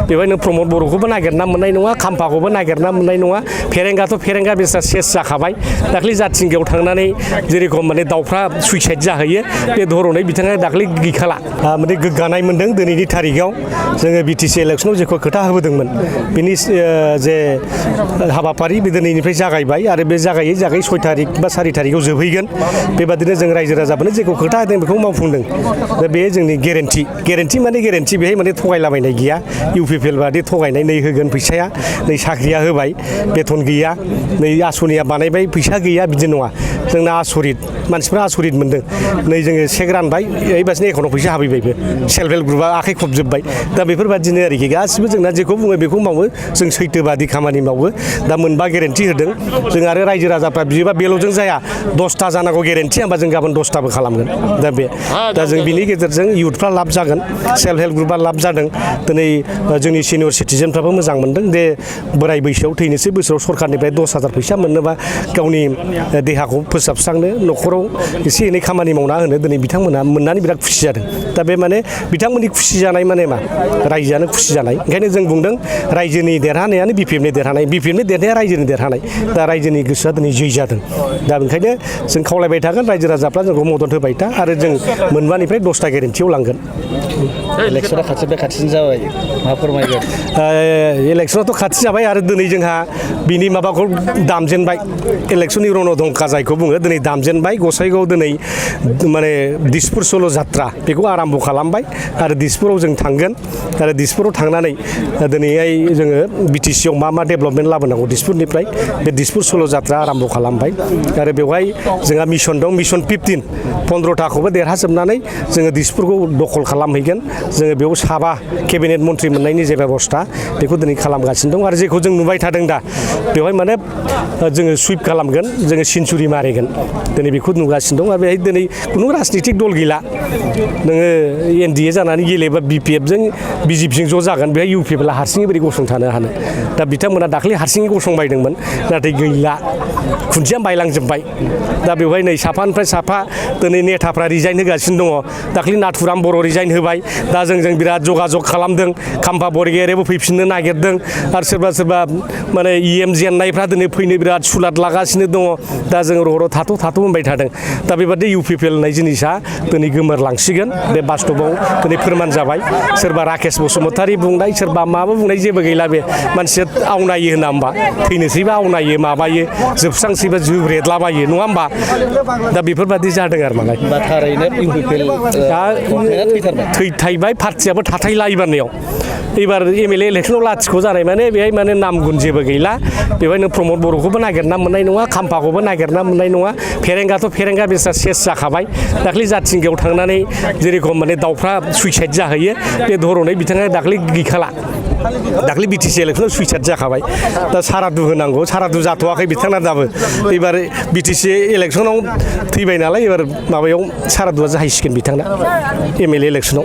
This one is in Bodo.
बेवहाय नों प्रमद बर'खौबो नागिरना मोननाय नङा खाम्फाखौबो नागिरना मोननाय नङा फेरेंगाथ' फेरेंगा बेसा सेस जाखाबाय दाख्लै जाथिंगायाव थांनानै जेरेखम माने दाउफ्रा सुइसाइड जाहैयो बे धरनै बिथाङा दाख्लै गैखाला माने गोग्गानाय मोन्दों दिनैनि थारिखआव जोङो बिटिसि इलेक्सनाव जेखौ खोथा होबोदोंमोन बिनि जे हाबाफारि बे दिनैनिफ्राय जागायबाय आरो बे जागायै 6 थारिख बा 4 थारिखआव जोबहैगोन बेबादिनो जों रायजो राजाफोरनो जेखौ खोथा होदों बेखौ मावफुंदों दा बे जोंनि गेरेन्टि माने गेरेन्टि बेहाय माने थगायलाबायनाय गैया इउपिपिएल बादि थगायनाय नै होगोन फैसाया नै साख्रिया होबाय बेथन गैया नै आसनिया बानायबाय फैसा गैया बिदि नङा जोंना आसरित मानसिफ्रा आसरित मोनदों नै जोङो चेक रानबाय ओइबासिनो एकाउन्टाव फैसा हाबैबायबो सेल्फ हेल्प ग्रुपआ आखाइ खबजोब्बाय दा बेफोरबादिनो आरोखि गासिबो जोंना जेखौ बुङो बेखौ मावो जों सैथोबादि खामानि मावो दा मोनबा गेरेन्टि होदों जों आरो रायजो राजाफ्रा बियोबा बेल'जों जाया 10टा जानांगौ गेरेन्टि होमबा जों गाबोन 10टाबो खालामगोन दा जों बिनि गेजेरजों इउथफ्रा लाब जागोन सेल्फ हेल्प ग्रुपआ लाब जादों दिनै जोंनि सिनियर सिटिजेनफ्राबो मोजां मोनदों दे बोराय बैसोआव थैनोसै बोसोराव सरकारनिफ्राय 10,000 फैसा मोननोबा गावनि देहाखौ फोसाबस्रांनो न'खराव एसे एनै खामानि मावना होनो दिनै बिथांमोना मोननानै बिराद खुसि जादों दा बे माने बिथांमोननि खुसि जानाय माने मा रायजोआनो खुसि जानाय ओंखायनो जों बुंदों रायजोनि देरहानायानो बिपिएफनि देरहानाय बिपिएफनि देरहानाया रायजोनि देरहानाय दा रायजोनि गोसोआ दिनै जै जादों दा ओंखायनो जों खावलायबाय थागोन रायजो राजाफ्रा जोंखौ मदद होबाय था आरो जों मोनबानिफ्राय 10टा गेरेन्टियाव लांगोन इलेक्सना खाथिसिन जाबाय मा फोरमायगोन इलेक्सनाथ' खाथि जाबाय आरो दिनै जोंहा बिनि माबाखौ दामजेनबाय इलेक्सननि रणधंका जायखौ बुङो दिनै दामजेनबाय गसाइगाव दिनै माने दिसपुर सल' जात्रा बेखौ आराम्भ खालामबाय आरो दिसपुराव जों थांगोन आरो दिसपुराव थांनानै दिनैहाय जोङो बिटिसिआव मा डेभेलपमेन्ट लाबोनांगौ दिसपुरनिफ्राय बे दिसपुर सल' जात्रा आराम्भ खालामबाय आरो बेवहाय जोंहा मिशन दं मिशन 15-15टाखौबो देरहाजोबनानै जोङो दिसपुरखौ दखल खालामहैगोन जोङो बेयाव 7 केबिनेट मन्थ्रि मोननायनि जे बेबस्था बेखौ दिनै खालामगासिनो दं आरो जेखौ जों नुबाय थादों दा बेवहाय माने जोङो सुइप खालामगोन जोङो सेन्सुरि मारिगोन दिनै बेखौ नुगासिनो दं आरो बेहाय दिनै खुनु राजनितिक दल गैला नोङो एनडिए जानानै गेलेबा बिपिएफजों बिजेपिजों ज' जागोन बेहाय इउपिपिएलआ हारसिङै बोरै गसंथानो हानो दा बिथांमोना दाख्लै हारसिङै गसंबायदोंमोन नाथाय गैला खुन्थिया बायलांजोब्बाय दा बेवहाय नै साफानिफ्राय साफा दिनै नेताफ्रा रिजाइन होगासिनो दङ दाख्लै नाथुराम बर' रिजाइन होबाय दा जों बिराद जगाजग खालामदों खाम्फा बरगयारियाबो फैफिननो नागिरदों आरो सोरबा माने इएम जेननायफ्रा दिनै फैनो बिराद सुलाद लागासिनो दङ दा जों र' थाथ' होनबाय थादों दा बेबादि इउपिपिएल होननाय जिनिसा दिनै गोमोरलांसिगोन बे बास्तबाव दिनै फोरमान जाबाय सोरबा राकेश बसुमतारी बुंनाय सोरबा माबा बुंनाय जेबो गैला बे मानसिया आवनायो होना होमबा थैनोसैबा आवनायो माबायो जोबस्रांसैबा जोब्रेदलाबायो नङा होमबा दा बेफोरबादि जादों आरो मालाय थारैनो इउपिपिएल थैथायबाय पार्टियाबो थाथायला एबार एमएलए इलेक्सनाव लाथिख' जानाय माने बेहाय माने नाम गुन जेबो गैला बेवहाय नों प्रमद बर'खौबो नागिरना मोननाय नङा खाम्फाखौबो नागिरना मोननाय नङा फेरेंगाथ' फेरेंगा बेसा सेस जाखाबाय दाख्लै जाथिंगायाव थांनानै जेरेखम माने दाउफ्रा सुइसाइड जाहैयो बे धरनै बिथाङा दाख्लै गैखाला दाख्लै बिटिसि इलेक्सनाव सुइसाइड जाखाबाय दा सारादु होनांगौ सारादु जाथ'वाखै बिथांना दाबो एबार बिटिसि इलेक्सनाव थैबाय नालाय एबार माबायाव सारादुआ जाहैसिगोन बिथांना एमएलए इलेक्सनाव